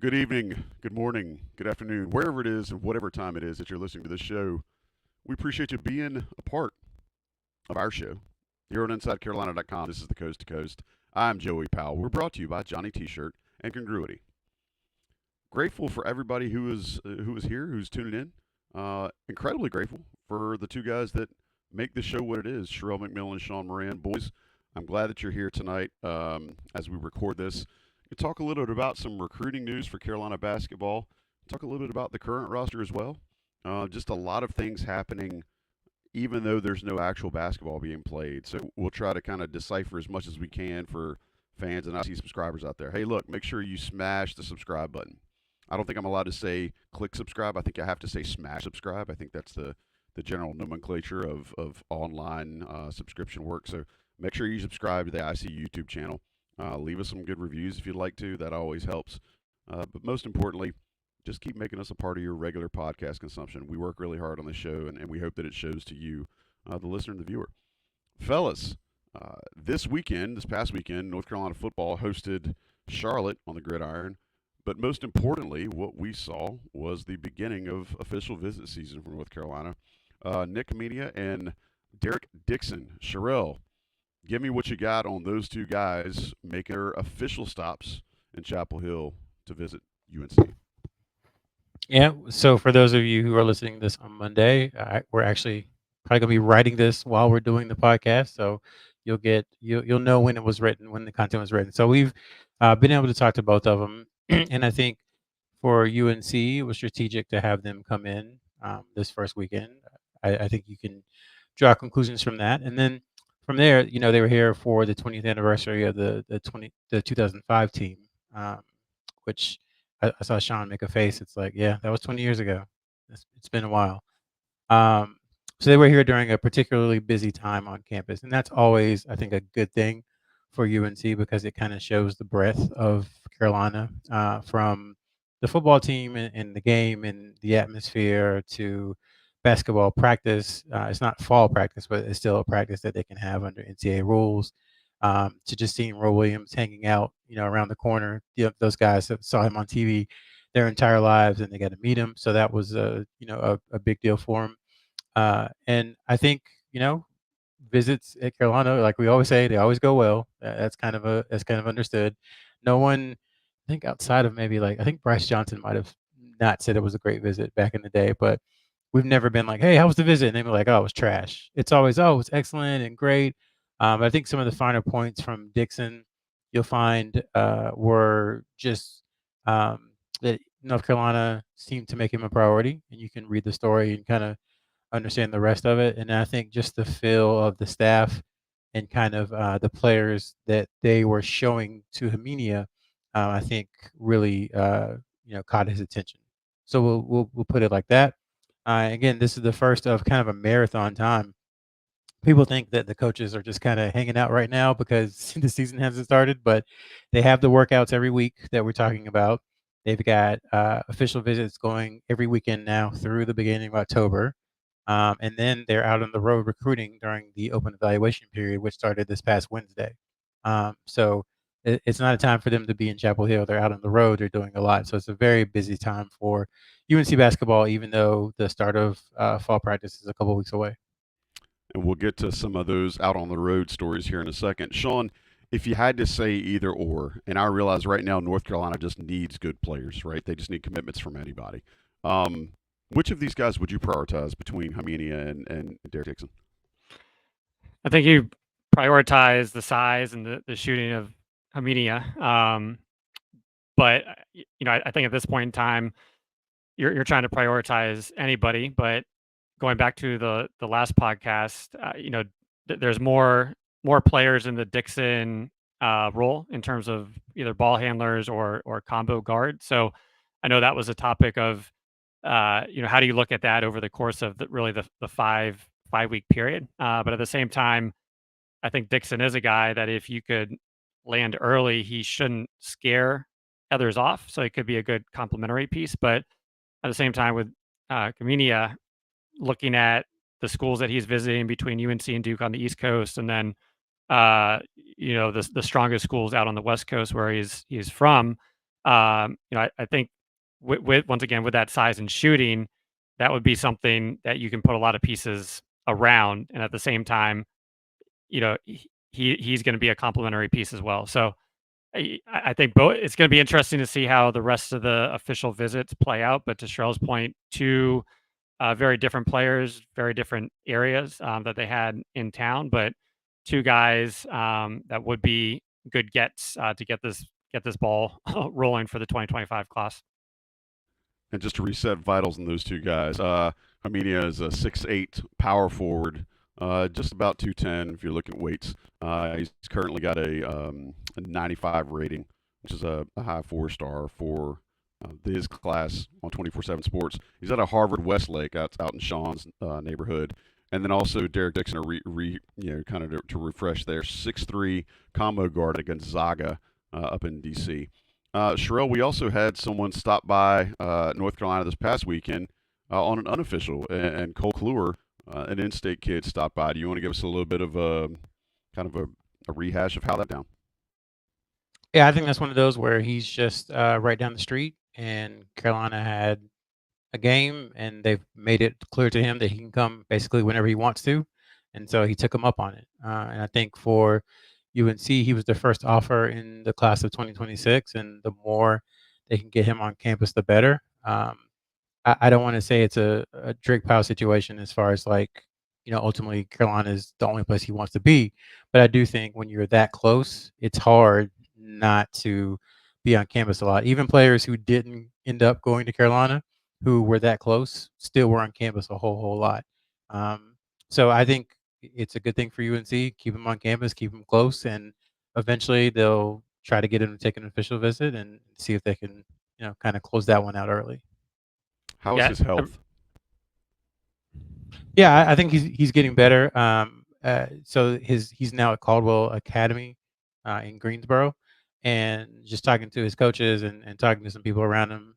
Good evening, good morning, good afternoon, wherever it is and whatever time it is that you're listening to this show. We appreciate you being a part of our show here on InsideCarolina.com. This is the Coast to Coast. I'm Joey Powell. We're brought to you by Johnny T-Shirt and Congruity. Grateful for everybody who is here, who's tuning in. Incredibly grateful for the two guys that make this show what it is, Sherrell, McMillan, and Sean Moran. Boys, I'm glad that you're here tonight as we record this. We talk a little bit about some recruiting news for Carolina basketball. Talk a little bit about the current roster as well. Just a lot of things happening, even though there's no actual basketball being played. So we'll try to kind of decipher as much as we can for fans and IC subscribers out there. Hey, look, make sure you smash the subscribe button. I don't think I'm allowed to say click subscribe. I think I have to say smash subscribe. I think that's the general nomenclature of online subscription work. So make sure you subscribe to the IC YouTube channel. Leave us some good reviews if you'd like to. That always helps. But most importantly, just keep making us a part of your regular podcast consumption. We work really hard on this show, and we hope that it shows to you, the listener and the viewer. Fellas, this past weekend, North Carolina football hosted Charlotte on the gridiron. But most importantly, what we saw was the beginning of official visit season for North Carolina. Nick Media and Derek Dixon. Sherrell, give me what you got on those two guys making their official stops in Chapel Hill to visit UNC. Yeah. So for those of you who are listening to this on Monday, we're actually probably gonna be writing this while we're doing the podcast. So you'll know when it was written, when the content was written. So we've been able to talk to both of them, and I think for UNC, it was strategic to have them come in this first weekend. I think you can draw conclusions from that, and then from there, they were here for the 20th anniversary of the 2005 team, um, which I saw Sean make a face. It's like, yeah, that was 20 years ago. It's been a while. Um, so they were here during a particularly busy time on campus, and that's always, I think, a good thing for UNC because it kind of shows the breadth of Carolina, from the football team and the game and the atmosphere to basketball practice. It's not fall practice, but it's still a practice that they can have under NCAA rules. To just seeing Roy Williams hanging out, around the corner. Those guys that saw him on TV their entire lives, and they got to meet him. So that was a big deal for him. And I think visits at Carolina, like we always say, they always go well. That's kind of understood. No one, I think outside of maybe like I think Bryce Johnson might have not said it was a great visit back in the day, but we've never been like, hey, how was the visit? And they were like, oh, it was trash. It's always, oh, it was excellent and great. I think some of the finer points from Dixon you'll find were just that North Carolina seemed to make him a priority, and you can read the story and kind of understand the rest of it. And I think just the feel of the staff and kind of the players that they were showing to Herminia, I think really caught his attention. So we'll put it like that. Again, this is the first of kind of a marathon time. People think that the coaches are just kind of hanging out right now because the season hasn't started, but they have the workouts every week that we're talking about. They've got official visits going every weekend now through the beginning of October. And then they're out on the road recruiting during the open evaluation period, which started this past Wednesday. So it's not a time for them to be in Chapel Hill. They're out on the road. They're doing a lot. So it's a very busy time for UNC basketball, even though the start of fall practice is a couple weeks away. And we'll get to some of those out on the road stories here in a second. Sean, if you had to say either or, and I realize right now North Carolina just needs good players, right? They just need commitments from anybody. Um, which of these guys would you prioritize between Hamenia and Derek Dixon? I think you prioritize the size and the shooting of Hamidia. But I think at this point in time, you're trying to prioritize anybody. But going back to the last podcast, there's more players in the Dixon role in terms of either ball handlers or combo guard. So I know that was a topic of how do you look at that over the course of the 5 week period. But at the same time, I think Dixon is a guy that if you could land early, he shouldn't scare others off. So it could be a good complementary piece. But at the same time, with Kaminia, looking at the schools that he's visiting between UNC and Duke on the East Coast, and then the strongest schools out on the West Coast where he's from, I think with once again with that size and shooting, that would be something that you can put a lot of pieces around, and at the same time, he's going to be a complementary piece as well. So I think both. It's going to be interesting to see how the rest of the official visits play out. But to Sherrell's point, two very different players, very different areas that they had in town, but two guys that would be good gets to get this ball rolling for the 2025 class. And just to reset vitals in those two guys, Armenia is a 6'8" power forward, just about 210 if you're looking at weights. He's currently got a 95 rating, which is a high 4-star for his class on 24/7 Sports. He's at a Harvard Westlake out in Sean's neighborhood. And then also Derek Dixon, kind of to refresh there, 6'3" combo guard at Gonzaga up in D.C. Sherrell, we also had someone stop by North Carolina this past weekend on an unofficial, and Cole Kluwer, an in-state kid, stopped by. Do you want to give us a little bit of a rehash of how that went down? Yeah, I think that's one of those where he's just right down the street, and Carolina had a game, and they've made it clear to him that he can come basically whenever he wants to, and so he took him up on it. And I think for UNC, he was the first offer in the class of 2026, and the more they can get him on campus, the better. I don't want to say it's a Drake Powell situation as far as ultimately Carolina is the only place he wants to be, but I do think when you're that close, it's hard not to be on campus a lot. Even players who didn't end up going to Carolina, who were that close, still were on campus a whole lot. So I think it's a good thing for UNC. Keep them on campus, keep them close, and eventually they'll try to get him to take an official visit and see if they can, kind of close that one out early. How is his health? Yeah, I think he's getting better. So he's now at Caldwell Academy in Greensboro, and just talking to his coaches and talking to some people around him,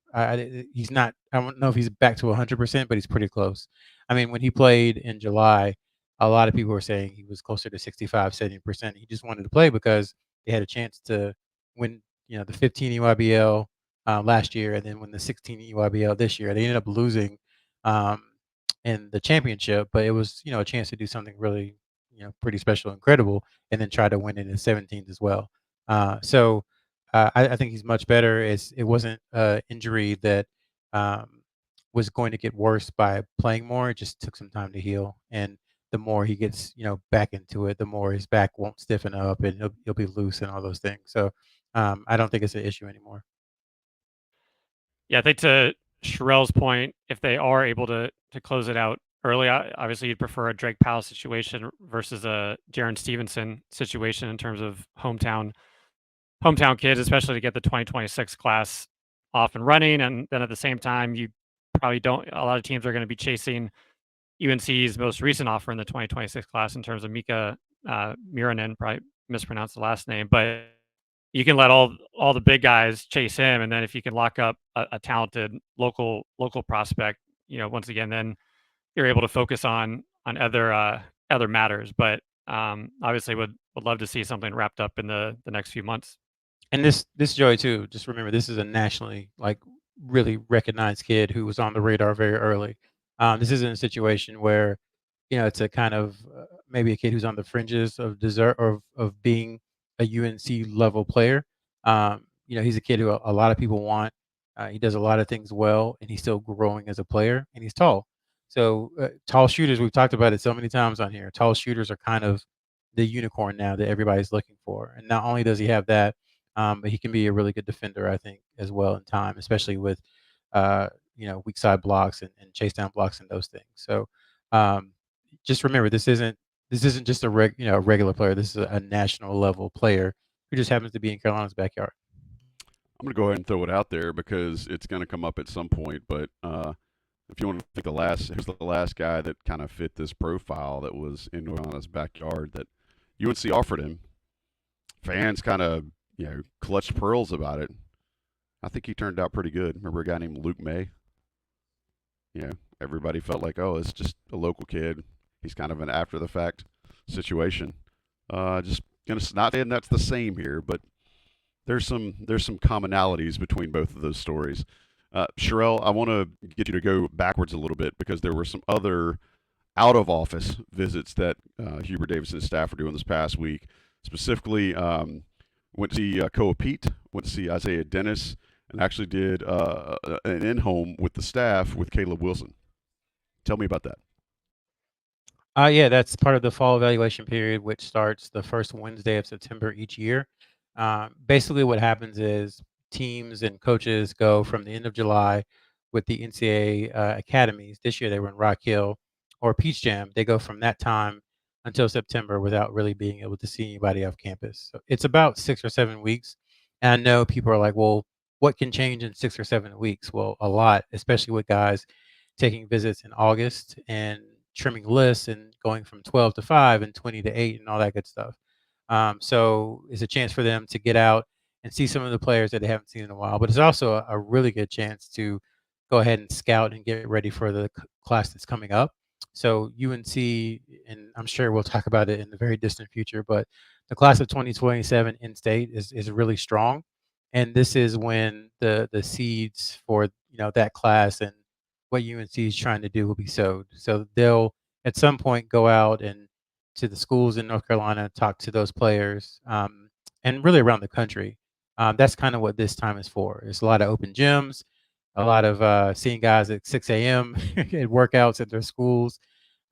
he's not. I don't know if he's back to 100%, but he's pretty close. I mean, when he played in July, a lot of people were saying he was closer to 65, 70%. He just wanted to play because they had a chance to win, the 15 EYBL last year, and then win the 16 EYBL this year. They ended up losing in the championship, but it was a chance to do something really pretty special, incredible, and then try to win it in 17th as well. So I think he's much better. It wasn't an injury that was going to get worse by playing more. It just took some time to heal, and the more he gets back into it, the more his back won't stiffen up and he'll be loose and all those things. So I don't think it's an issue anymore. Yeah, I think to Sherrell's point, if they are able to close it out early, obviously you'd prefer a Drake Powell situation versus a Jaron Stevenson situation in terms of hometown kids, especially to get the 2026 class off and running. And then at the same time, you probably don't. A lot of teams are going to be chasing UNC's most recent offer in the 2026 class in terms of Mika Miranen, probably mispronounced the last name, but you can let all the big guys chase him, and then if you can lock up a talented local prospect, once again, then you're able to focus on other matters. But obviously, would love to see something wrapped up in the next few months. And this Joey too. Just remember, this is a nationally really recognized kid who was on the radar very early. This isn't a situation where it's a kind of maybe a kid who's on the fringes of desert or of being a UNC level player. He's a kid who a lot of people want. He does a lot of things well, and he's still growing as a player, and he's tall. So tall shooters, we've talked about it so many times on here. Tall shooters are kind of the unicorn now that everybody's looking for. And not only does he have that, but he can be a really good defender, I think, as well in time, especially with weak side blocks and chase down blocks and those things. So just remember, this isn't just a regular player. This is a national level player who just happens to be in Carolina's backyard. I'm going to go ahead and throw it out there because it's going to come up at some point. But if you want to think who's the last guy that kind of fit this profile that was in North Carolina's backyard that UNC offered him, fans kind of clutched pearls about it. I think he turned out pretty good. Remember a guy named Luke May? Everybody felt like, oh, it's just a local kid. He's kind of an after-the-fact situation. Just going to not saying that's the same here, but there's some commonalities between both of those stories. Sherrell, I want to get you to go backwards a little bit because there were some other out of office visits that Hubert Davis and his staff were doing this past week. Specifically, went to see Koa Pete, went to see Isaiah Dennis, and actually did an in home with the staff with Caleb Wilson. Tell me about that. Yeah, that's part of the fall evaluation period, which starts the first Wednesday of September each year. Basically, what happens is teams and coaches go from the end of July with the NCAA academies. This year they were in Rock Hill or Peach Jam. They go from that time until September without really being able to see anybody off campus. So it's about 6 or 7 weeks. And I know people are like, well, what can change in 6 or 7 weeks? Well, a lot, especially with guys taking visits in August and trimming lists and going from 12 to 5 and 20 to 8 and all that good stuff. So it's a chance for them to get out and see some of the players that they haven't seen in a while. But it's also a really good chance to go ahead and scout and get ready for the class that's coming up. So UNC, and I'm sure we'll talk about it in the very distant future, but the class of 2027 in state is really strong. And this is when the seeds for that class and what UNC is trying to do will be sowed. So they'll at some point go out and to the schools in North Carolina, talk to those players, and really around the country. That's kind of what this time is for. It's a lot of open gyms, a lot of seeing guys at 6 a.m. at workouts at their schools,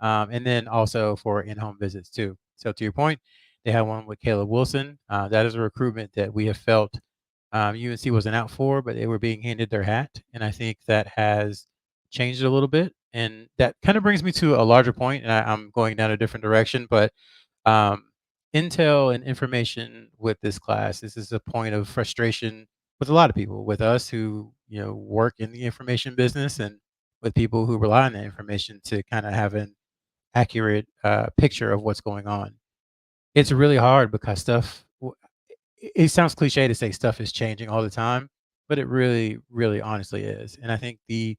and then also for in-home visits too. So to your point, they had one with Caleb Wilson. That is a recruitment that we have felt UNC wasn't out for, but they were being handed their hat, and I think that has changed it a little bit. And that kind of brings me to a larger point, and I'm going down a different direction, but um, intel and information with this class, this is a point of frustration with a lot of people, with us who work in the information business, and with people who rely on that information to kind of have an accurate picture of what's going on. It's really hard because it sounds cliche to say stuff is changing all the time, but it really, really honestly is. And I think the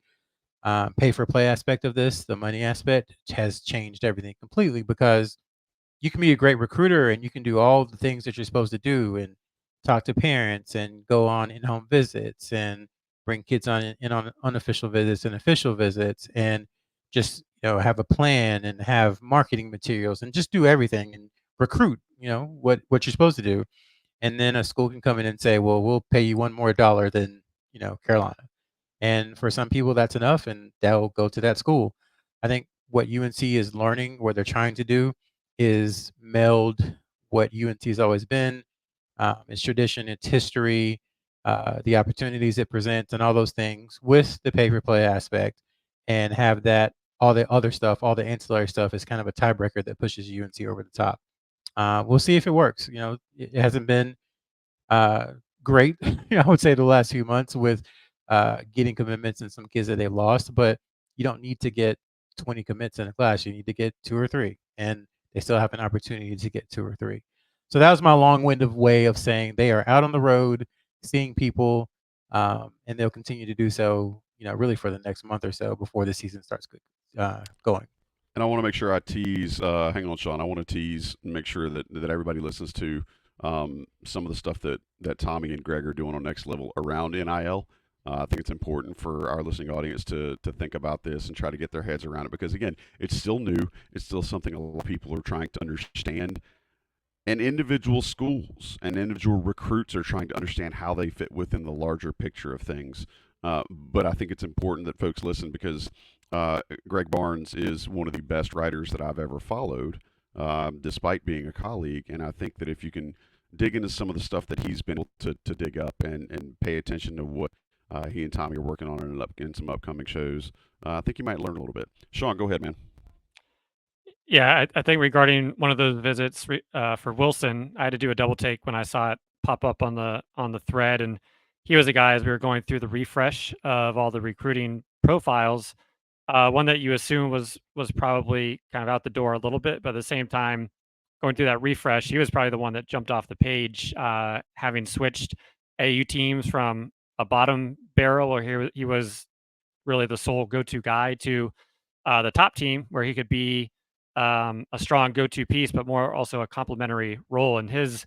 pay for play aspect of this, the money aspect, has changed everything completely because you can be a great recruiter and you can do all the things that you're supposed to do and talk to parents and go on in-home visits and bring kids on unofficial visits and official visits and just have a plan and have marketing materials and just do everything and recruit what you're supposed to do, and then a school can come in and say, well, we'll pay you one more dollar than Carolina. And for some people that's enough and they'll go to that school. I think what UNC is learning, what they're trying to do, is meld what UNC has always been, its tradition, its history, the opportunities it presents, and all those things with the pay per play aspect, and have that all the other stuff, all the ancillary stuff, is kind of a tiebreaker that pushes UNC over the top. We'll see if it works. It hasn't been great, I would say, the last few months with getting commitments and some kids that they've lost, but you don't need to get 20 commits in a class. You need to get 2 or 3, and they still have an opportunity to get 2 or 3. So that was my long-winded way of saying they are out on the road, seeing people, and they'll continue to do so, really for the next month or so before the season starts going. And I want to make sure I tease. Hang on, Sean. I want to tease and make sure that everybody listens to some of the stuff that Tommy and Greg are doing on Next Level around NIL. I think it's important for our listening audience to think about this and try to get their heads around it because, again, it's still new. It's still something a lot of people are trying to understand. And individual schools and individual recruits are trying to understand how they fit within the larger picture of things. But I think it's important that folks listen because Greg Barnes is one of the best writers that I've ever followed, despite being a colleague. And I think that if you can dig into some of the stuff that he's been able to dig up and pay attention to what he and Tommy are working on in some upcoming shows, I think you might learn a little bit. Sean, go ahead, man. Yeah, I think regarding one of those visits for Wilson, I had to do a double take when I saw it pop up on the thread, and he was a guy as we were going through the refresh of all the recruiting profiles. One that you assume was probably kind of out the door a little bit, but at the same time, going through that refresh, he was probably the one that jumped off the page, having switched AU teams from a bottom barrel, or he was really the sole go-to guy, to the top team where he could be a strong go-to piece, but more also a complementary role. And his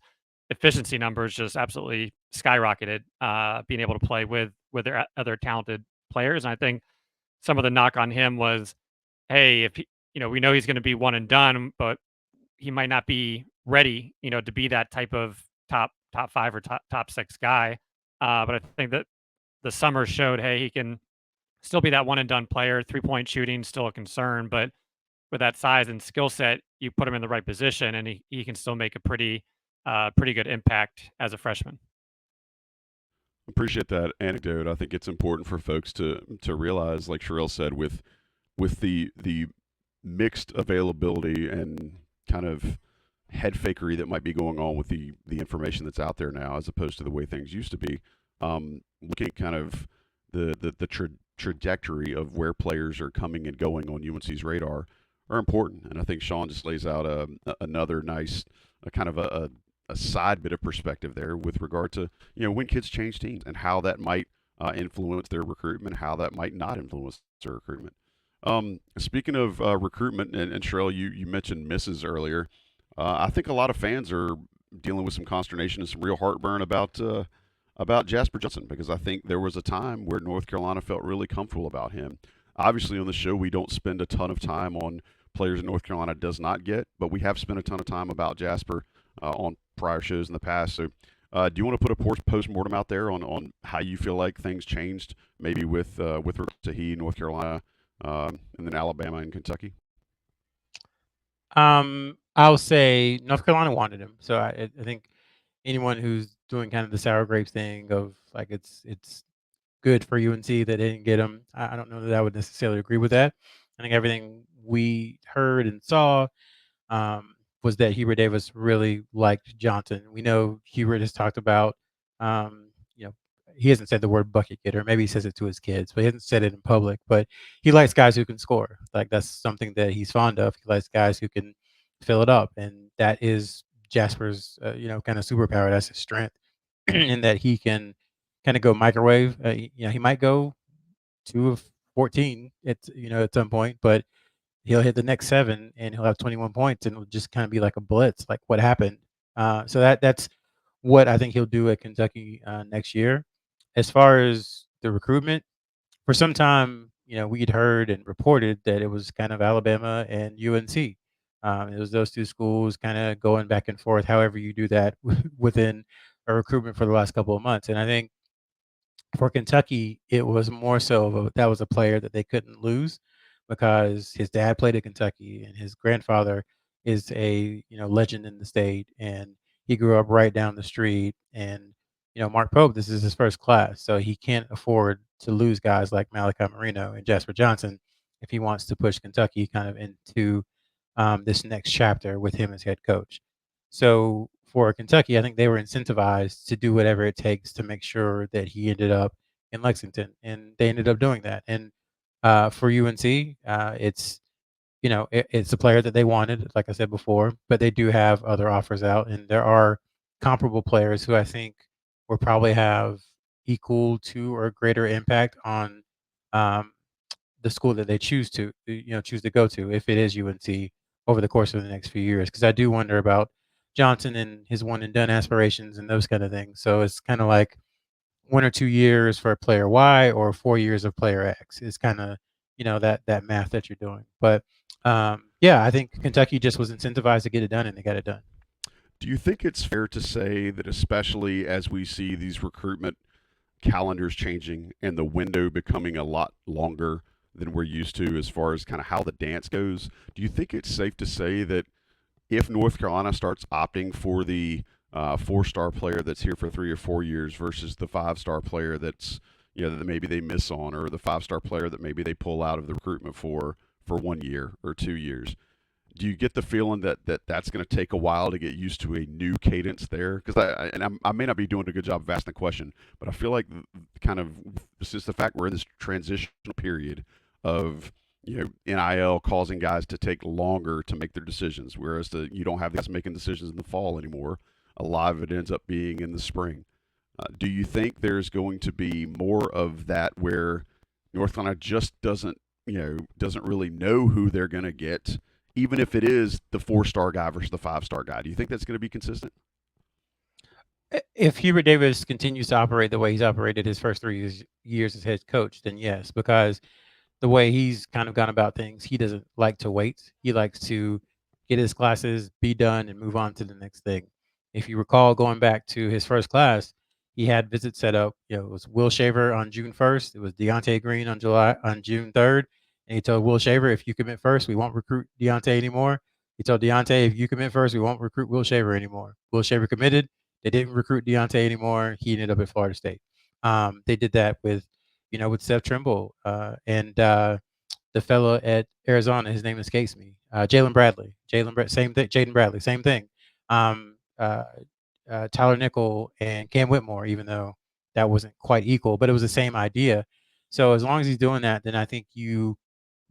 efficiency numbers just absolutely skyrocketed, being able to play with their other talented players. And I think some of the knock on him was, hey, if he, we know he's going to be one and done, but he might not be ready, to be that type of top five or top six guy. But I think that the summer showed, hey, he can still be that one and done player. 3-point shooting still a concern, but with that size and skill set, you put him in the right position, and he can still make a pretty good impact as a freshman. Appreciate that anecdote. I think it's important for folks to realize, like Sherrell said, with the mixed availability and kind of head fakery that might be going on with the information that's out there now, as opposed to the way things used to be. Looking at kind of the trajectory of where players are coming and going on UNC's radar are important, and I think Sean just lays out another nice kind of a side bit of perspective there with regard to when kids change teams and how that might influence their recruitment, how that might not influence their recruitment. Speaking of recruitment, and Sherrell, you mentioned misses earlier. I think a lot of fans are dealing with some consternation and some real heartburn about Jasper Johnson, because I think there was a time where North Carolina felt really comfortable about him. Obviously, on the show, we don't spend a ton of time on players that North Carolina does not get, but we have spent a ton of time about Jasper on prior shows in the past. So do you want to put a post-mortem out there on how you feel like things changed, maybe with regard to North Carolina, and then Alabama and Kentucky? I'll say North Carolina wanted him. So I think anyone who's doing kind of the sour grapes thing of like it's good for UNC that they didn't get him, I don't know that I would necessarily agree with that. I think everything we heard and saw was that Hubert Davis really liked Johnson. We know Hubert has talked about, you know, he hasn't said the word bucket getter. Maybe he says it to his kids, but he hasn't said it in public. But he likes guys who can score. Like that's something that he's fond of. He likes guys who can fill it up, and that is Jasper's, kind of superpower. That's his strength, in that he can kind of go microwave. He might go 2 of 14 at some point, but he'll hit the next 7 and he'll have 21 points and it'll just kind of be like a blitz, like what happened. So that's what I think he'll do at Kentucky next year. As far as the recruitment, for some time, we'd heard and reported that it was kind of Alabama and UNC. It was those two schools kind of going back and forth, however you do that within a recruitment for the last couple of months. And I think for Kentucky, it was more so that was a player that they couldn't lose because his dad played at Kentucky and his grandfather is a legend in the state, and he grew up right down the street. And Mark Pope, this is his first class, so he can't afford to lose guys like Malachi Marino and Jasper Johnson if he wants to push Kentucky kind of into this next chapter with him as head coach. So for Kentucky, I think they were incentivized to do whatever it takes to make sure that he ended up in Lexington, and they ended up doing that. And for UNC, it's a player that they wanted, like I said before, but they do have other offers out, and there are comparable players who I think will probably have equal to or greater impact on um, the school that they choose to go to, if it is UNC, over the course of the next few years. Because I do wonder about Johnson and his one and done aspirations and those kind of things. So it's kind of like 1 or 2 years for player Y or 4 years of player X is kind of that math that you're doing. But I think Kentucky just was incentivized to get it done, and they got it done. Do you think it's fair to say that, especially as we see these recruitment calendars changing and the window becoming a lot longer than we're used to as far as kind of how the dance goes, do you think it's safe to say that if North Carolina starts opting for the 4-star player that's here for 3 or 4 years versus the 5-star player that's that maybe they miss on, or the 5-star player that maybe they pull out of the recruitment for 1 year or 2 years, do you get the feeling that that's going to take a while to get used to a new cadence there? Because I may not be doing a good job of asking the question, but I feel like kind of it's just the fact we're in this transitional period of NIL causing guys to take longer to make their decisions, whereas you don't have guys making decisions in the fall anymore. A lot of it ends up being in the spring. Do you think there's going to be more of that where North Carolina just doesn't really know who they're going to get, even if it is the 4-star guy versus the 5-star guy? Do you think that's going to be consistent? If Hubert Davis continues to operate the way he's operated his first 3 years as head coach, then yes, because the way he's kind of gone about things, he doesn't like to wait. He likes to get his classes, be done, and move on to the next thing. If you recall going back to his first class, he had visits set up. It was Will Shaver on June 1st. It was Deontay Green on June 3rd. And he told Will Shaver, if you commit first, we won't recruit Deontay anymore. He told Deontay, if you commit first, we won't recruit Will Shaver anymore. Will Shaver committed. They didn't recruit Deontay anymore. He ended up at Florida State. They did that with Seth Trimble and the fellow at Arizona. His name escapes me. Jalen Bradley. Same thing. Jaden Bradley, same thing. Um, uh, Tyler Nickel and Cam Whitmore, even though that wasn't quite equal, but it was the same idea. So as long as he's doing that, then I think you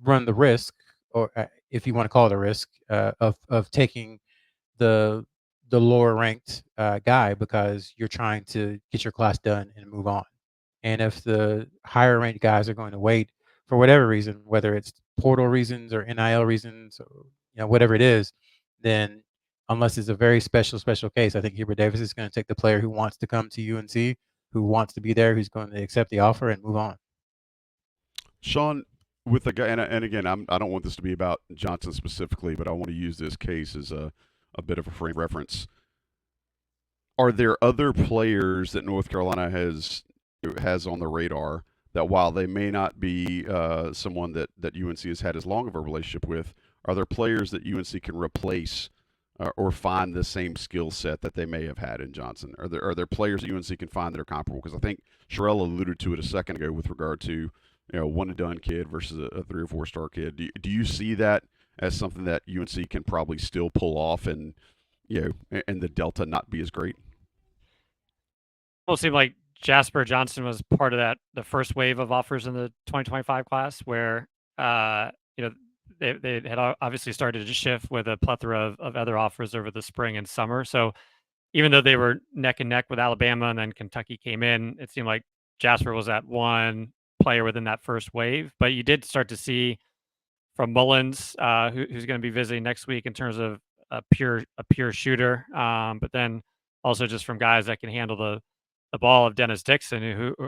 run the risk, or if you want to call it a risk, of taking the lower ranked guy because you're trying to get your class done and move on. And if the higher ranked guys are going to wait for whatever reason, whether it's portal reasons or NIL reasons or whatever it is, then unless it's a very special case, I think Hubert Davis is going to take the player who wants to come to UNC, who wants to be there, who's going to accept the offer and move on. Sean, with the guy, and again, I don't want this to be about Johnson specifically, but I want to use this case as a bit of a frame of reference. Are there other players that North Carolina has on the radar that, while they may not be someone that UNC has had as long of a relationship with, are there players that UNC can replace or find the same skill set that they may have had in Johnson? Are there players that UNC can find that are comparable? Because I think Sherrell alluded to it a second ago with regard to one and done kid versus a 3 or 4 star kid. Do you see that as something that UNC can probably still pull off, and and the delta not be as great? Well, it seemed like Jasper Johnson was part of the first wave of offers in the 2025 class, where they had obviously started to shift with a plethora of other offers over the spring and summer. So even though they were neck and neck with Alabama and then Kentucky came in, it seemed like Jasper was that one player within that first wave. But you did start to see from Mullins, who's going to be visiting next week, in terms of a pure shooter, but then also just from guys that can handle the ball of Dennis Dixon, now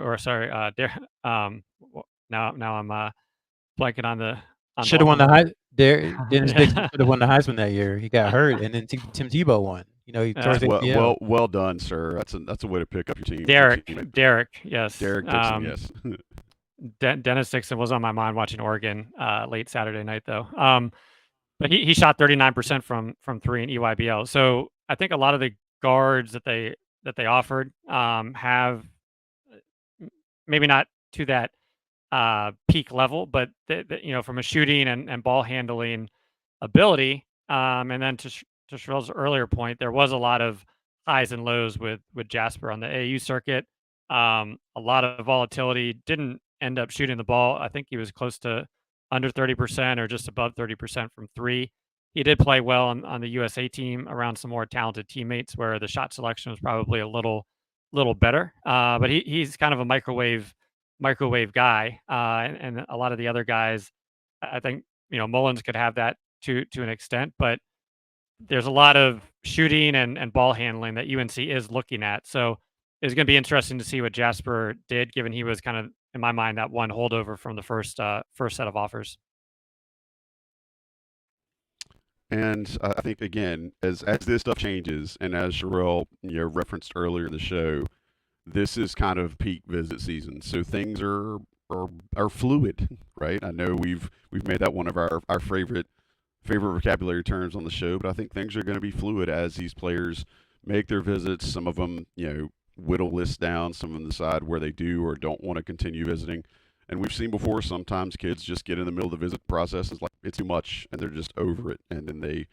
I'm blanking on the Should have won the Heisman. Dennis Yeah. Dixon should have won the Heisman that year. He got hurt, and then Tim Tebow won. He tore his ACL. Well done, sir. That's a way to pick up your team. Derek, yes. Derek Dixon, yes. Dennis Dixon was on my mind watching Oregon late Saturday night, though. But he shot 39% from 3 in EYBL. So I think a lot of the guards that they offered have maybe not to that peak level, but from a shooting and ball handling ability, and then to Sherrell's earlier point, there was a lot of highs and lows with Jasper on the AAU circuit. A lot of volatility. Didn't end up shooting the ball. I think he was close to under 30% or just above 30% from 3. He did play well on the USA team around some more talented teammates, where the shot selection was probably a little better. But he's kind of a microwave guy, and a lot of the other guys, I think Mullins could have that to an extent, but there's a lot of shooting and ball handling that UNC is looking at. So it's going to be interesting to see what Jasper did, given he was kind of, in my mind, that one holdover from the first set of offers. And I think, again, as this stuff changes, and as Sherrell referenced earlier in the show, this is kind of peak visit season, so things are fluid, right? I know we've made that one of our favorite vocabulary terms on the show, but I think things are going to be fluid as these players make their visits. Some of them, whittle lists down. Some of them decide where they do or don't want to continue visiting. And we've seen before, sometimes kids just get in the middle of the visit process, and it's like, it's too much, and they're just over it, and then they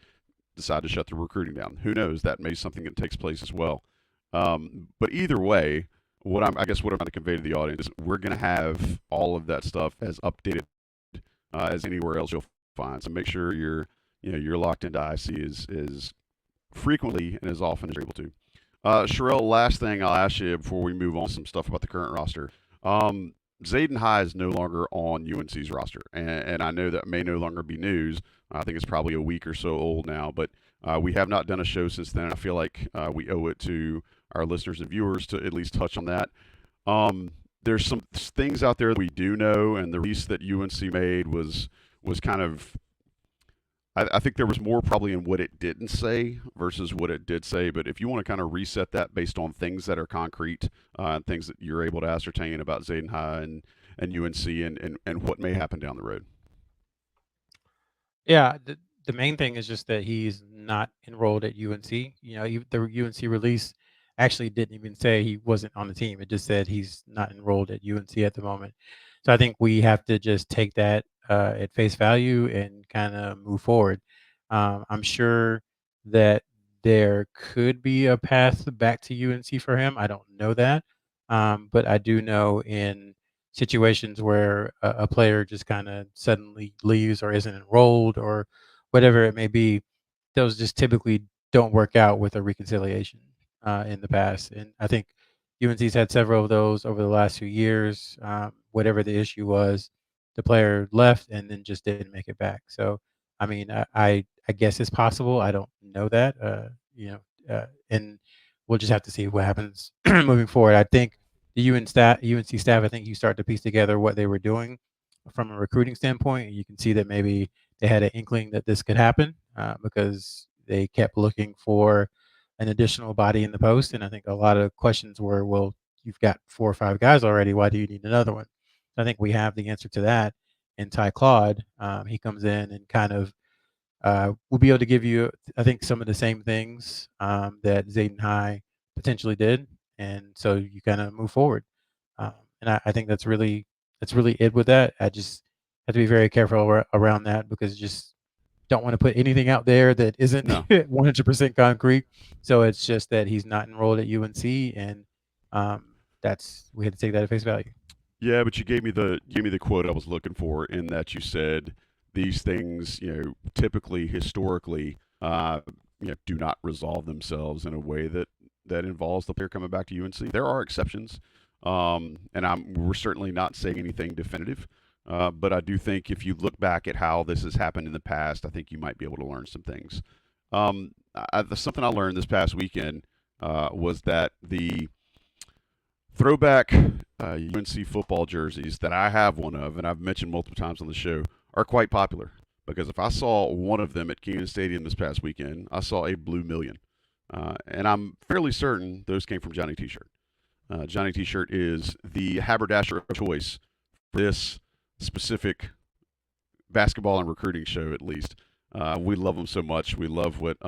decide to shut the recruiting down. Who knows? That may be something that takes place as well. But either way, what I'm trying to convey to the audience is we're going to have all of that stuff as updated as anywhere else you'll find. So make sure you're locked into IC as frequently and as often as you're able to. Sherrell, last thing I'll ask you before we move on to some stuff about the current roster. Zayden High is no longer on UNC's roster, and I know that may no longer be news. I think it's probably a week or so old now, but we have not done a show since then. I feel like we owe it to our listeners and viewers to at least touch on that. There's some things out there that we do know, and the release that UNC made was kind of. I think there was more probably in what it didn't say versus what it did say. But if you want to kind of reset that based on things that are concrete, and things that you're able to ascertain about Jae'Lyn High and UNC and what may happen down the road. Yeah, the main thing is just that he's not enrolled at UNC. The UNC release actually didn't even say he wasn't on the team. It just said he's not enrolled at UNC at the moment. So I think we have to just take that at face value and kind of move forward. I'm sure that there could be a path back to UNC for him. I don't know that, but I do know in situations where a player just kind of suddenly leaves or isn't enrolled or whatever it may be, those just typically don't work out with a reconciliation in the past. And I think UNC's had several of those over the last few years. Whatever the issue was, the player left and then just didn't make it back. So, I mean, I guess it's possible. I don't know that, and we'll just have to see what happens moving forward. I think the UNC staff, I think you start to piece together what they were doing from a recruiting standpoint. And you can see that maybe they had an inkling that this could happen because they kept looking for an additional body in the post. And I think a lot of questions were, well, you've got 4 or 5 guys already. Why do you need another one? I think we have the answer to that in Ty Claude. He comes in and kind of will be able to give you, I think, some of the same things that Jae'Lyn High potentially did, and so you kind of move forward. And I think that's really it with that. I just have to be very careful around that because just don't want to put anything out there that isn't No. 100% concrete. So it's just that he's not enrolled at UNC, and we had to take that at face value. Yeah, but you gave me the quote I was looking for in that you said these things, typically historically, do not resolve themselves in a way that involves the player coming back to UNC. There are exceptions, and we're certainly not saying anything definitive. But I do think if you look back at how this has happened in the past, I think you might be able to learn some things. Something I learned this past weekend was that the throwback UNC football jerseys that I have one of, and I've mentioned multiple times on the show, are quite popular. Because if I saw one of them at Kenan Stadium this past weekend, I saw a blue million. And I'm fairly certain those came from Johnny T-shirt. Johnny T-shirt is the haberdasher of choice for this specific basketball and recruiting show, at least. We love them so much. We love what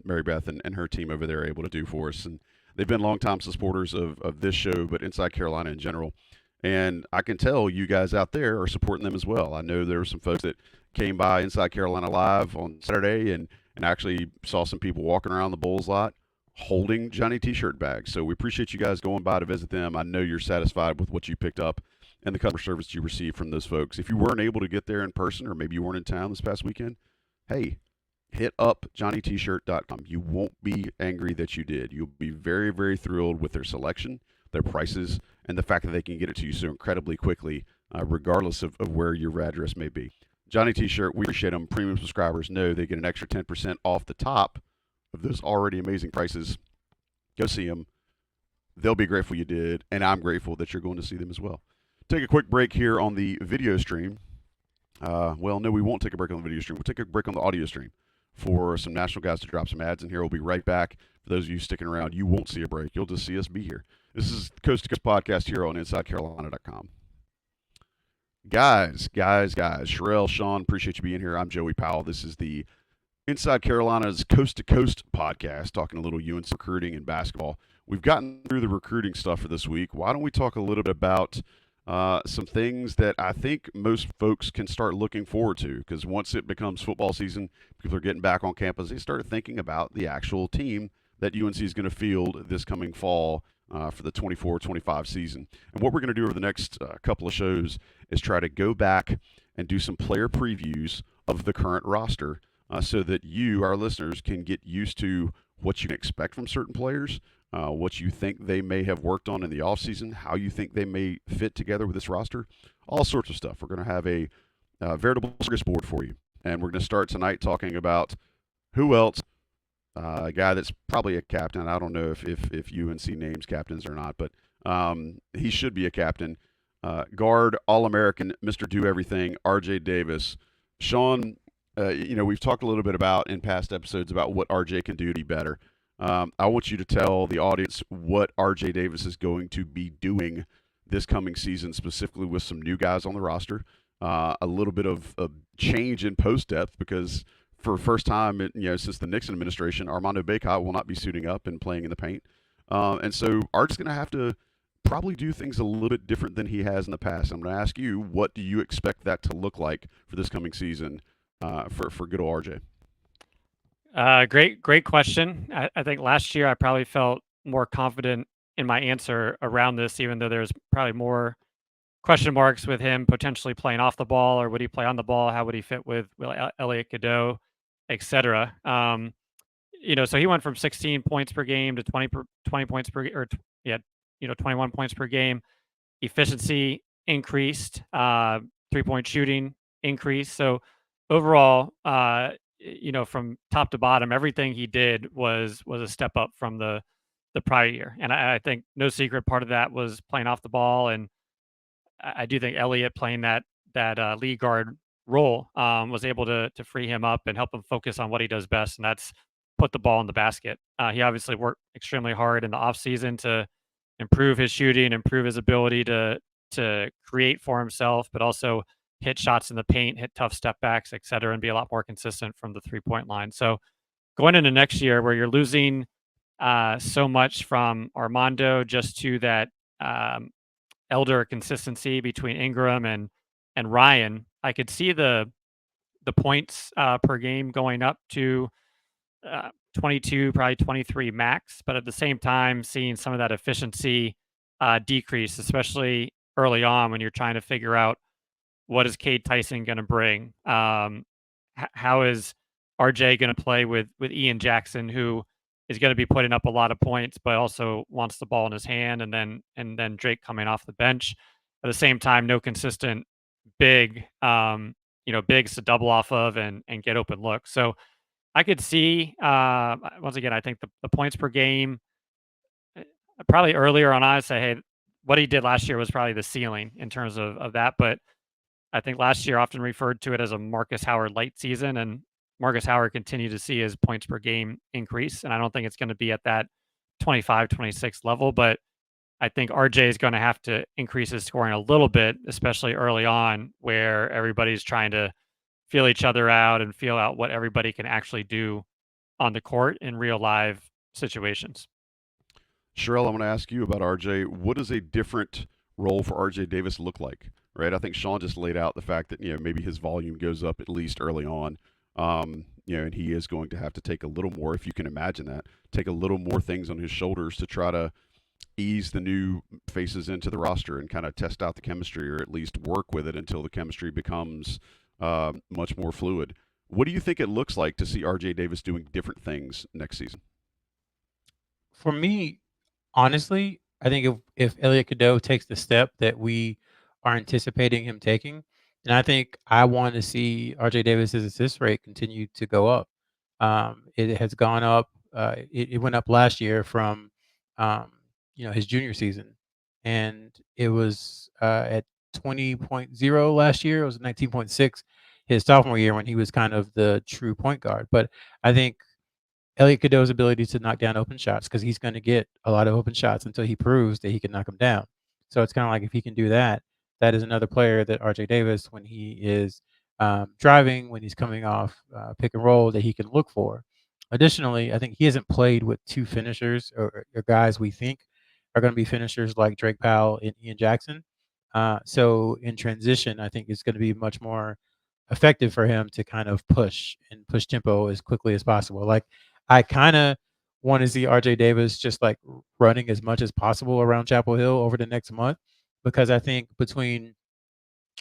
Mary Beth and her team over there are able to do for us. And they've been longtime supporters of this show, but Inside Carolina in general. And I can tell you guys out there are supporting them as well. I know there were some folks that came by Inside Carolina Live on Saturday and actually saw some people walking around the Bulls lot holding Johnny T-shirt bags. So we appreciate you guys going by to visit them. I know you're satisfied with what you picked up and the customer service you received from those folks. If you weren't able to get there in person, or maybe you weren't in town this past weekend, hey, hit up johnnytshirt.com. You won't be angry that you did. You'll be very, very thrilled with their selection, their prices, and the fact that they can get it to you so incredibly quickly, regardless of where your address may be. Johnny T-shirt, we appreciate them. Premium subscribers know they get an extra 10% off the top of those already amazing prices. Go see them. They'll be grateful you did, and I'm grateful that you're going to see them as well. Take a quick break here on the video stream. Well, no, we won't take a break on the video stream. We'll take a break on the audio stream for some national guys to drop some ads in here. We'll be right back. For those of you sticking around, you won't see a break. You'll just see us be here. This is the Coast to Coast podcast here on InsideCarolina.com. Guys. Sherrell, Sean, appreciate you being here. I'm Joey Powell. This is the Inside Carolina's Coast to Coast podcast, talking a little UNC recruiting and basketball. We've gotten through the recruiting stuff for this week. Why don't we talk a little bit about some things that I think most folks can start looking forward to, because once it becomes football season, people are getting back on campus. They start thinking about the actual team that UNC is going to field this coming fall for the 24-25 season. And what we're going to do over the next couple of shows is try to go back and do some player previews of the current roster so that you, our listeners, can get used to what you can expect from certain players, what you think they may have worked on in the offseason, how you think they may fit together with this roster, all sorts of stuff. We're going to have a veritable smorgasbord for you. And we're going to start tonight talking about who else a guy that's probably a captain. I don't know if UNC names captains or not, but he should be a captain. Guard, All-American, Mr. Do Everything, RJ Davis. Sean, we've talked a little bit about in past episodes about what RJ can do to be better. I want you to tell the audience what RJ Davis is going to be doing this coming season, specifically with some new guys on the roster. A little bit of a change in post depth because for first time, since the Nixon administration, Armando Bacot will not be suiting up and playing in the paint. And so RJ's going to have to probably do things a little bit different than he has in the past. I'm going to ask you, what do you expect that to look like for this coming season for good old RJ? Great question. I think last year I probably felt more confident in my answer around this, even though there's probably more question marks with him potentially playing off the ball, or would he play on the ball? How would he fit with Elliot Cadeau, etc. So he went from 16 points per game to 20 points per, 21 points per game. Efficiency increased, 3-point shooting increased. So overall, from top to bottom, everything he did was a step up from the prior year. And I think no secret part of that was playing off the ball. And I do think Elliot playing that lead guard role was able to free him up and help him focus on what he does best, and that's put the ball in the basket. He obviously worked extremely hard in the offseason to improve his shooting, improve his ability to create for himself, but also hit shots in the paint, hit tough step backs, et cetera, and be a lot more consistent from the 3-point line. So going into next year where you're losing so much from Armando just to that elder consistency between Ingram and Ryan, I could see the points per game going up to 22, probably 23 max, but at the same time seeing some of that efficiency decrease, especially early on when you're trying to figure out what is Cade Tyson going to bring. How is RJ going to play with Ian Jackson, who is going to be putting up a lot of points, but also wants the ball in his hand, and then Drake coming off the bench. At the same time, no consistent bigs to double off of and get open looks. So I could see, once again, I think the points per game, probably earlier on, I'd say, hey, what he did last year was probably the ceiling in terms of that. But I think last year often referred to it as a Marcus Howard light season, and Marcus Howard continued to see his points per game increase. And I don't think it's going to be at that 25, 26 level, but I think RJ is going to have to increase his scoring a little bit, especially early on where everybody's trying to feel each other out and feel out what everybody can actually do on the court in real live situations. Sherrell, I'm going to ask you about RJ. What does a different role for RJ Davis look like? Right, I think Sean just laid out the fact that maybe his volume goes up at least early on, and he is going to have to take a little more, if you can imagine that, take a little more things on his shoulders to try to ease the new faces into the roster and kind of test out the chemistry, or at least work with it until the chemistry becomes much more fluid. What do you think it looks like to see RJ Davis doing different things next season? For me, honestly, I think if Elliot Cadeau takes the step that we are anticipating him taking, and I think I want to see RJ Davis's assist rate continue to go up. It has gone up. It went up last year from, his junior season, and it was at 20.0 last year. It was 19.6 his sophomore year when he was kind of the true point guard. But I think Elliot Cadeau's ability to knock down open shots, because he's going to get a lot of open shots until he proves that he can knock them down. So it's kind of like, if he can do that, that is another player that RJ Davis, when he is driving, when he's coming off pick and roll, that he can look for. Additionally, I think he hasn't played with two finishers or guys we think are going to be finishers like Drake Powell and Ian Jackson. So in transition, I think it's going to be much more effective for him to kind of push tempo as quickly as possible. Like, I kind of want to see RJ Davis just like running as much as possible around Chapel Hill over the next month, because I think between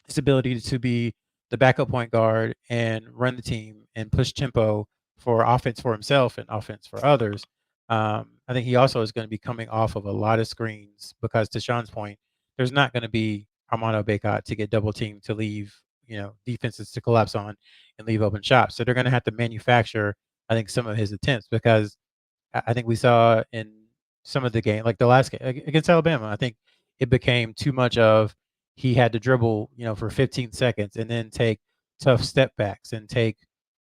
his ability to be the backup point guard and run the team and push tempo for offense for himself and offense for others, I think he also is going to be coming off of a lot of screens, because to Sean's point, there's not going to be Armando Bacot to get double teamed to leave, defenses to collapse on and leave open shots. So they're going to have to manufacture I think, some of his attempts, because I think we saw in some of the game, like the last game against Alabama, I think it became too much of he had to dribble, for 15 seconds and then take tough step backs and take,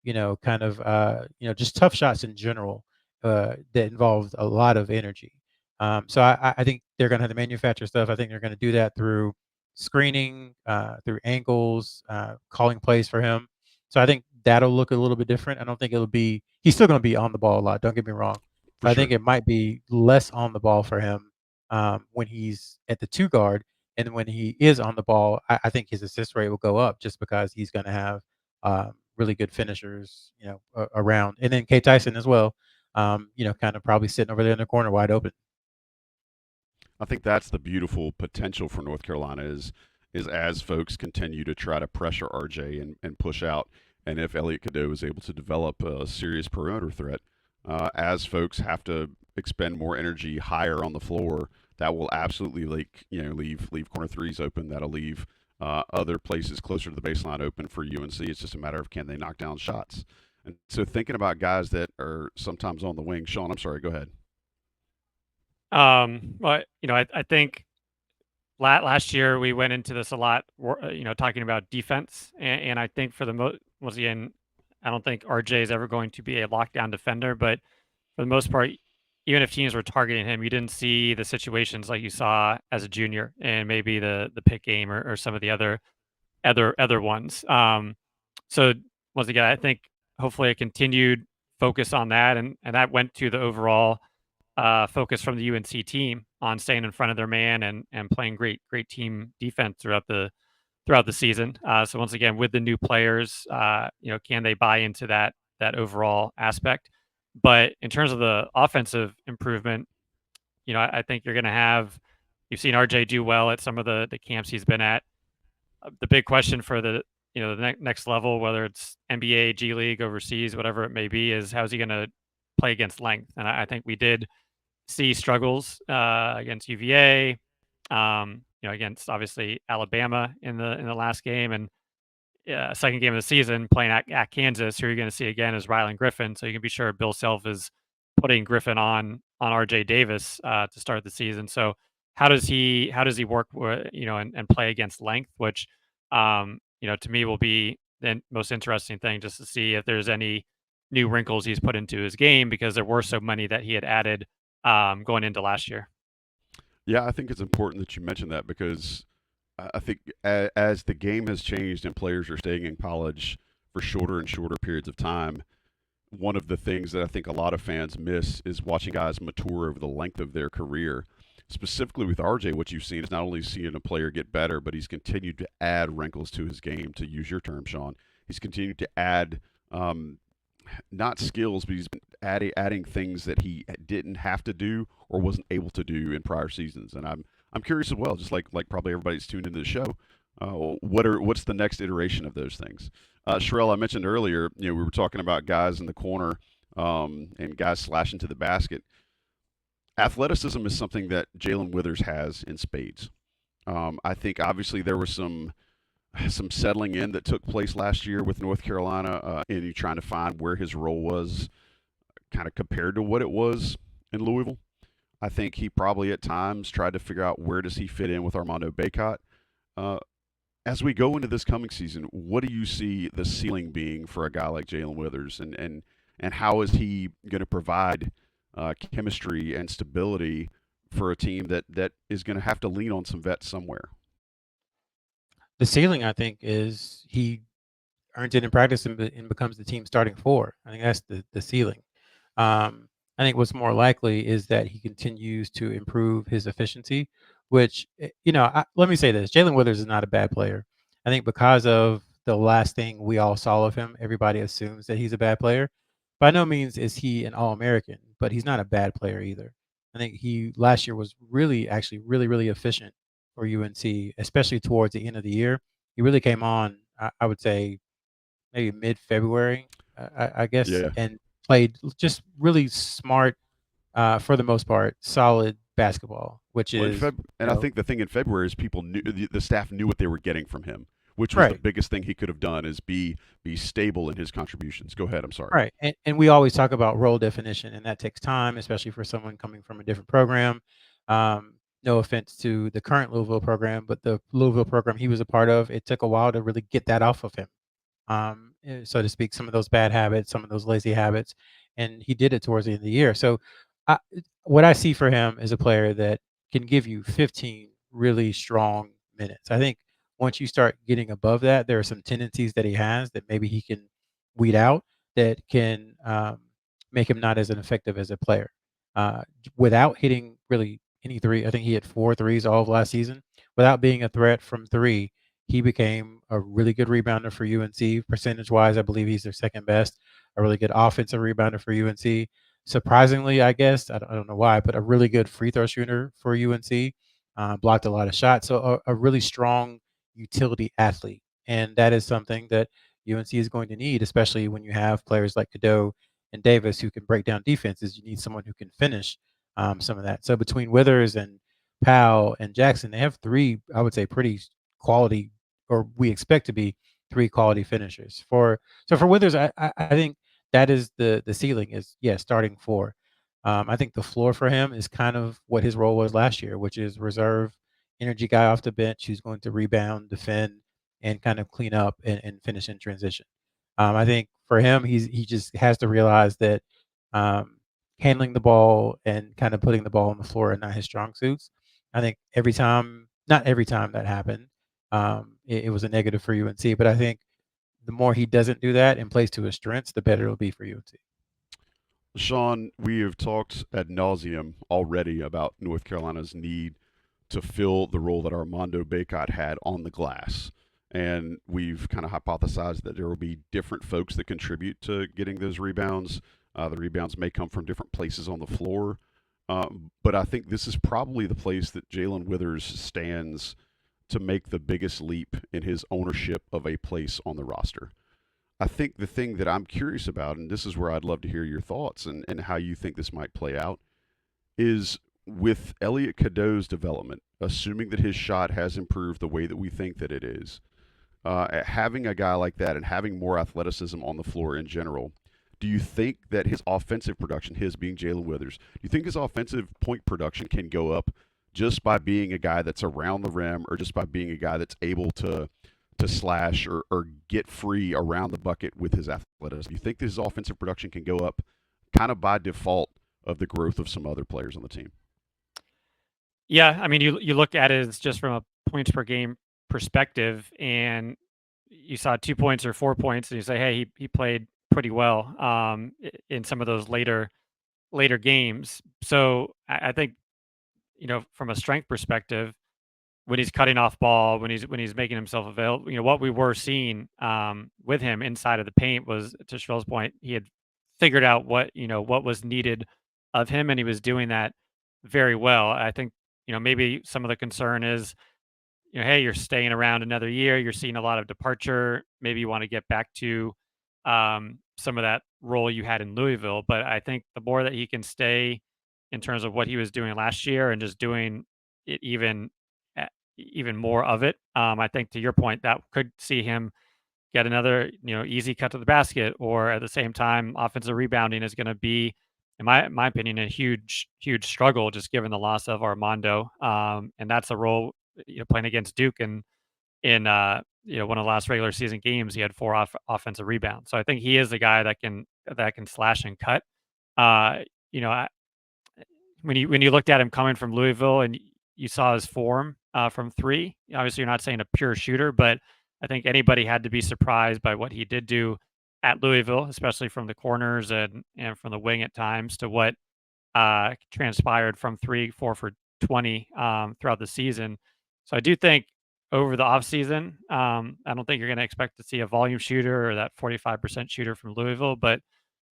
kind of, just tough shots in general that involved a lot of energy. So I think they're going to have to manufacture stuff. I think they're going to do that through screening, through angles, calling plays for him. So I think that'll look a little bit different. I don't think it'll be. He's still going to be on the ball a lot. Don't get me wrong. For I sure. think it might be less on the ball for him when he's at the 2 guard, and when he is on the ball, I think his assist rate will go up just because he's going to have really good finishers, around, and then K Tyson as well. Kind of probably sitting over there in the corner wide open. I think that's the beautiful potential for North Carolina is as folks continue to try to pressure RJ and push out, and if Elliot Cadeau is able to develop a serious perimeter threat, as folks have to expend more energy higher on the floor, that will absolutely leave corner threes open. That'll leave other places closer to the baseline open for UNC. It's just a matter of can they knock down shots. And so thinking about guys that are sometimes on the wing, Sean, I'm sorry, go ahead. Well, I think last year we went into this a lot, talking about defense, and I think for the once again, I don't think RJ is ever going to be a lockdown defender, but for the most part, even if teams were targeting him, you didn't see the situations like you saw as a junior and maybe the pick game or some of the other ones. So once again, I think hopefully a continued focus on that, and that went to the overall focus from the UNC team on staying in front of their man and playing great team defense throughout the season. So once again, with the new players, can they buy into that overall aspect? But in terms of the offensive improvement, I think you're going to have. You've seen RJ do well at some of the camps he's been at. The big question for the next level, whether it's NBA, G League, overseas, whatever it may be, is how's he going to play against length? And I think we did see struggles against UVA, against obviously Alabama in the last game, and second game of the season playing at Kansas. Who you're going to see again is Rylan Griffin. So you can be sure Bill Self is putting Griffin on RJ Davis to start the season. So how does he work and play against length, which to me will be the most interesting thing, just to see if there's any new wrinkles he's put into his game, because there were so many that he had added going into last year. Yeah, I think it's important that you mention that, because I think as the game has changed and players are staying in college for shorter and shorter periods of time, one of the things that I think a lot of fans miss is watching guys mature over the length of their career. Specifically with RJ, what you've seen is not only seeing a player get better, but he's continued to add wrinkles to his game, to use your term, Sean. He's continued to add not skills, but he's been adding things that he didn't have to do or wasn't able to do in prior seasons. And I'm curious as well, just like probably everybody's tuned into the show. What's the next iteration of those things? Sherrell, I mentioned earlier, we were talking about guys in the corner and guys slashing to the basket. Athleticism is something that Jae'Lyn Withers has in spades. I think obviously there was some settling in that took place last year with North Carolina, and you trying to find where his role was kind of compared to what it was in Louisville. I think he probably at times tried to figure out where does he fit in with Armando Bacot. As we go into this coming season, what do you see the ceiling being for a guy like Jae'Lyn Withers, and how is he going to provide chemistry and stability for a team that is going to have to lean on some vets somewhere? The ceiling, I think, is he earns it in practice and becomes the team starting 4. I think that's the ceiling. I think what's more likely is that he continues to improve his efficiency, which, let me say this. Jae'Lyn Withers is not a bad player. I think because of the last thing we all saw of him, everybody assumes that he's a bad player. By no means is he an All-American, but he's not a bad player either. I think he last year was really efficient for UNC, especially towards the end of the year. He really came on, I would say, maybe mid-February, I guess, Yeah. and played just really smart, for the most part, solid basketball, which Well, is. I think the thing in February is people knew, the staff knew what they were getting from him. which was the Right. biggest thing he could have done, is be stable in his contributions. Go ahead. I'm sorry. Right. And we always talk about role definition, and that takes time, especially for someone coming from a different program. No offense to the current Louisville program, but the Louisville program he was a part of, it took a while to really get that off of him, so to speak, some of those bad habits, some of those lazy habits, and he did it towards the end of the year. So, I, what I see for him is a player that can give you 15 really strong minutes. I think once you start getting above that, there are some tendencies that he has that maybe he can weed out that can make him not as effective as a player. Without hitting really any three, I think he hit 4 threes all of last season. Without being a threat from three, he became a really good rebounder for UNC. Percentage wise, I believe he's their second best. A really good offensive rebounder for UNC. Surprisingly, I guess, I don't know why, but a really good free throw shooter for UNC. Blocked a lot of shots. So a really strong utility athlete. And that is something that UNC is going to need, especially when you have players like Cadeau and Davis who can break down defenses. You need someone who can finish some of that. So between Withers and Powell and Jackson, they have three, I would say, pretty quality, or we expect to be three quality finishers. For Withers, I think that is the ceiling is starting four. I think the floor for him is kind of what his role was last year, which is reserve energy guy off the bench who's going to rebound, defend, and kind of clean up and finish in transition. I think for him, he just has to realize that handling the ball and kind of putting the ball on the floor are not his strong suits. I think not every time that happened, it was a negative for UNC. But I think the more he doesn't do that and plays to his strengths, the better it'll be for UNC. Sean, we have talked ad nauseum already about North Carolina's need to fill the role that Armando Bacot had on the glass. And we've kind of hypothesized that there will be different folks that contribute to getting those rebounds. The rebounds may come from different places on the floor. But I think this is probably the place that Jae'Lyn Withers stands to make the biggest leap in his ownership of a place on the roster. I think the thing that I'm curious about, and this is where I'd love to hear your thoughts and how you think this might play out, is with Elliot Cadeau's development, assuming that his shot has improved the way that we think that it is, having a guy like that and having more athleticism on the floor in general, do you think that his offensive production, his being Jae'Lyn Withers, do you think his offensive point production can go up just by being a guy that's around the rim or just by being a guy that's able to slash or get free around the bucket with his athleticism? Do you think his offensive production can go up kind of by default of the growth of some other players on the team? Yeah, I mean, you look at it as just from a points per game perspective, and you saw 2 points or 4 points, and you say, hey, he played pretty well in some of those later games. So I think from a strength perspective, when he's cutting off ball, when he's making himself available, what we were seeing with him inside of the paint was, to Sherrell's point, he had figured out what was needed of him, and he was doing that very well. I think maybe some of the concern is, hey, you're staying around another year, you're seeing a lot of departure. Maybe you want to get back to some of that role you had in Louisville. But I think the more that he can stay in terms of what he was doing last year and just doing it even more of it, I think to your point, that could see him get another easy cut to the basket, or at the same time, offensive rebounding is going to be, in my opinion, a huge struggle, just given the loss of Armando, and that's a role playing against Duke, and in one of the last regular season games, he had 4 offensive rebounds. So I think he is the guy that can slash and cut. Uh, you know, I, when you looked at him coming from Louisville and you saw his form from three, obviously you're not saying a pure shooter, but I think anybody had to be surprised by what he did do at Louisville, especially from the corners and from the wing at times, to what transpired from 3, 4 for 20 throughout the season. So I do think over the offseason, I don't think you're going to expect to see a volume shooter or that 45% shooter from Louisville. But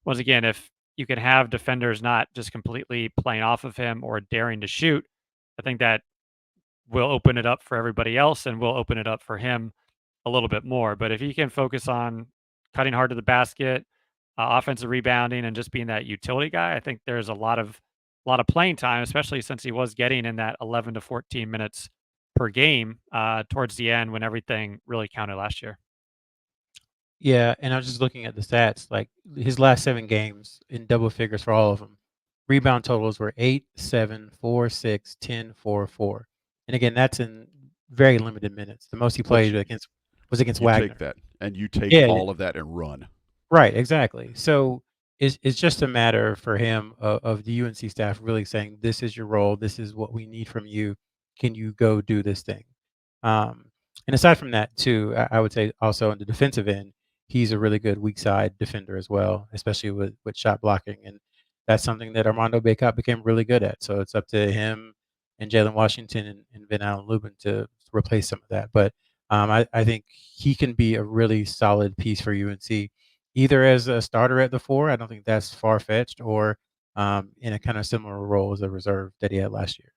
once again, if you can have defenders not just completely playing off of him or daring to shoot, I think that will open it up for everybody else and will open it up for him a little bit more. But if he can focus on cutting hard to the basket, offensive rebounding, and just being that utility guy, I think there's a lot of playing time, especially since he was getting in that 11 to 14 minutes per game towards the end when everything really counted last year. Yeah, and I was just looking at the stats. Like his last 7 games in double figures for all of them. Rebound totals were 8, 7, 4, 6, 10, 4, 4. And again, that's in very limited minutes. The most he But played against was against you take Wagner. that and you take Yeah, all of that and run. right, exactly. So it's just a matter for him of the UNC staff really saying, "This is your role. This is what we need from you. Can you go do this thing?" Um, and aside from that, too, I would say also on the defensive end, he's a really good weak side defender as well, especially with shot blocking, and that's something that Armando Bacot became really good at. So it's up to him and Jalen Washington and Van Allen Lubin to replace some of that. But I think he can be a really solid piece for UNC either as a starter at the 4, I don't think that's far-fetched, or in a kind of similar role as a reserve that he had last year.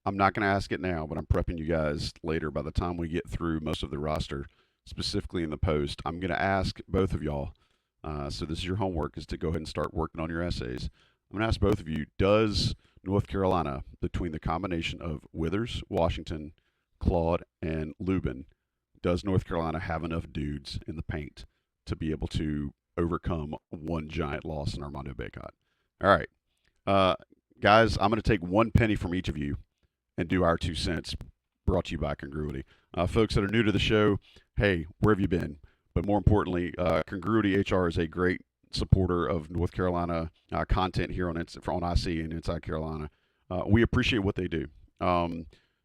I'm not going to ask it now, but I'm prepping you guys later. By the time we get through most of the roster, specifically in the post, I'm going to ask both of y'all. So this is your homework, is to go ahead and start working on your essays. I'm going to ask both of you, does North Carolina, between the combination of Withers, Washington, Claude, and Lubin, does North Carolina have enough dudes in the paint to be able to overcome one giant loss in Armando Bacot? All right. Guys, I'm going to take 1 penny from each of you and do our 2 cents, brought to you by Congruity. Folks that are new to the show, hey, where have you been? But more importantly, Congruity HR is a great supporter of North Carolina content here on IC and Inside Carolina. We appreciate what they do.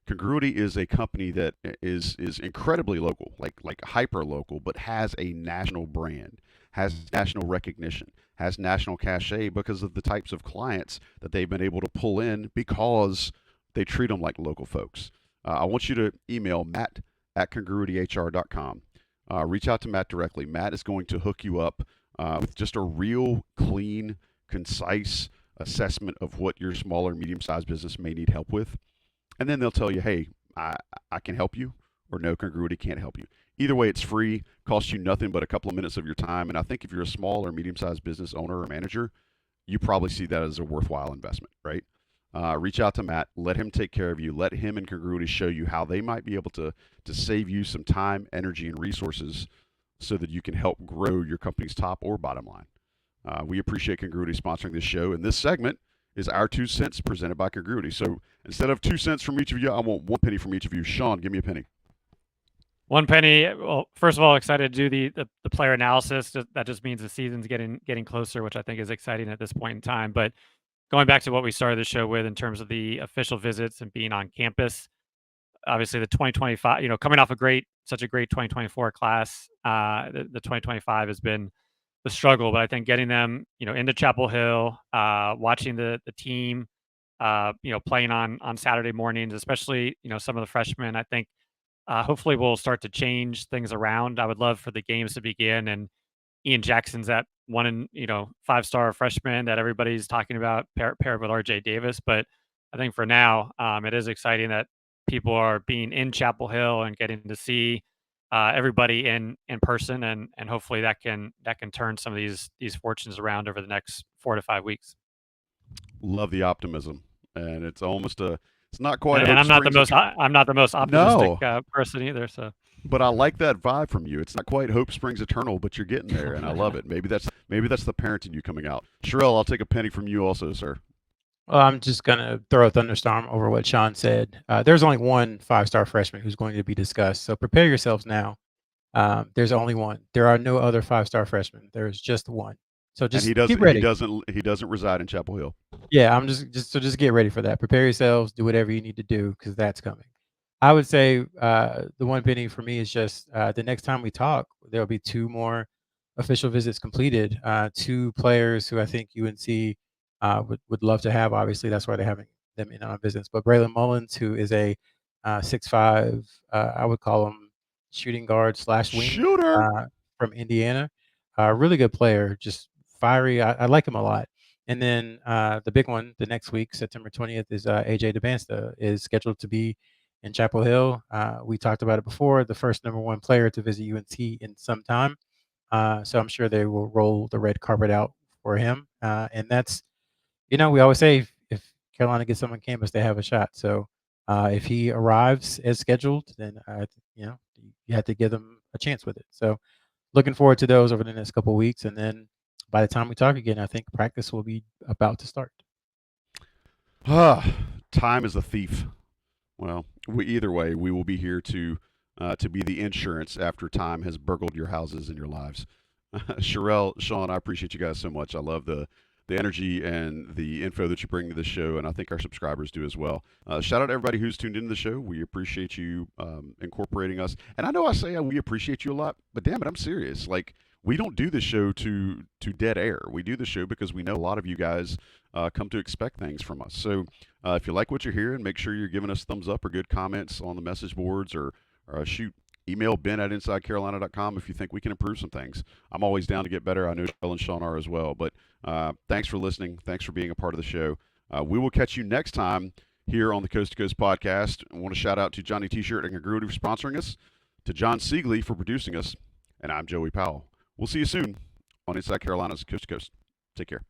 Congruity is a company that is incredibly local, like hyper local, but has a national brand, has national recognition, has national cachet because of the types of clients that they've been able to pull in because they treat them like local folks. I want you to email matt@congruityhr.com. Reach out to Matt directly. Matt is going to hook you up with just a real clean, concise assessment of what your smaller, medium-sized business may need help with. And then they'll tell you, hey, I can help you, or no, Congruity can't help you. Either way, it's free, costs you nothing but a couple of minutes of your time. And I think if you're a small or medium-sized business owner or manager, you probably see that as a worthwhile investment, right? Reach out to Matt, let him take care of you, let him and Congruity show you how they might be able to save you some time, energy, and resources so that you can help grow your company's top or bottom line. We appreciate Congruity sponsoring this show, and this segment is our 2 cents presented by Congruity. So instead of 2 cents from each of you, I want 1 penny from each of you. Sean, give me a penny. 1 penny. Well, first of all, excited to do the player analysis. That just means the season's getting closer, which I think is exciting at this point in time. But going back to what we started the show with in terms of the official visits and being on campus, obviously the 2025, coming off such a great 2024 class, the 2025 has been the struggle. But I think getting them, into Chapel Hill, watching the team, playing on Saturday mornings, especially, some of the freshmen, I think hopefully we'll start to change things around. I would love for the games to begin and Ian Jackson's that 5-star freshman that everybody's talking about paired with RJ Davis. But I think for now, it is exciting that people are being in Chapel Hill and getting to see everybody in person, and hopefully that can turn some of these fortunes around over the next 4 to 5 weeks. Love the optimism, and it's almost it's not quite. And I'm not the most optimistic person either. So, but I like that vibe from you. It's not quite hope springs eternal, but you're getting there, and I love it. Maybe that's the parent in you coming out. Sherrell, I'll take a penny from you also, sir. Well, I'm just going to throw a thunderstorm over what Sean said. There's only one 5-star freshman who's going to be discussed, so prepare yourselves now. There's only one. There are no other 5-star freshmen. There's just one. So just get ready. He doesn't reside in Chapel Hill. Yeah, I'm just get ready for that. Prepare yourselves. Do whatever you need to do because that's coming. I would say the 1 penny for me is just the next time we talk, there'll be 2 more official visits completed. 2 players who I think UNC would love to have. Obviously, that's why they're having them in on visits. But Braylon Mullins, who is a 6'5", I would call him shooting guard / wing shooter from Indiana. Really good player, just fiery. I like him a lot. And then the big one, the next week, September 20th, is AJ DeBansta is scheduled to be in Chapel Hill. We talked about it before, the first number 1 player to visit UNC in some time. So I'm sure they will roll the red carpet out for him. And that's, we always say if Carolina gets someone on campus, they have a shot. So If he arrives as scheduled, then you have to give them a chance with it. So looking forward to those over the next couple of weeks, and then by the time we talk again, I think practice will be about to start. Time is a thief. Well, either way, we will be here to be the insurance after time has burgled your houses and your lives. Sherrell, Sean, I appreciate you guys so much. I love the energy and the info that you bring to the show, and I think our subscribers do as well. Shout out to everybody who's tuned into the show. We appreciate you incorporating us. And I know I say we appreciate you a lot, but damn it, I'm serious. Like, we don't do this show to dead air. We do the show because we know a lot of you guys come to expect things from us. So if you like what you're hearing, make sure you're giving us thumbs up or good comments on the message boards, or shoot, email ben@insidecarolina.com if you think we can improve some things. I'm always down to get better. I know Joel and Sean are as well. But thanks for listening. Thanks for being a part of the show. We will catch you next time here on the Coast to Coast podcast. I want to shout out to Johnny T-Shirt and Congruity for sponsoring us, to John Siegley for producing us, and I'm Joey Powell. We'll see you soon on Inside Carolina's Coast to Coast. Take care.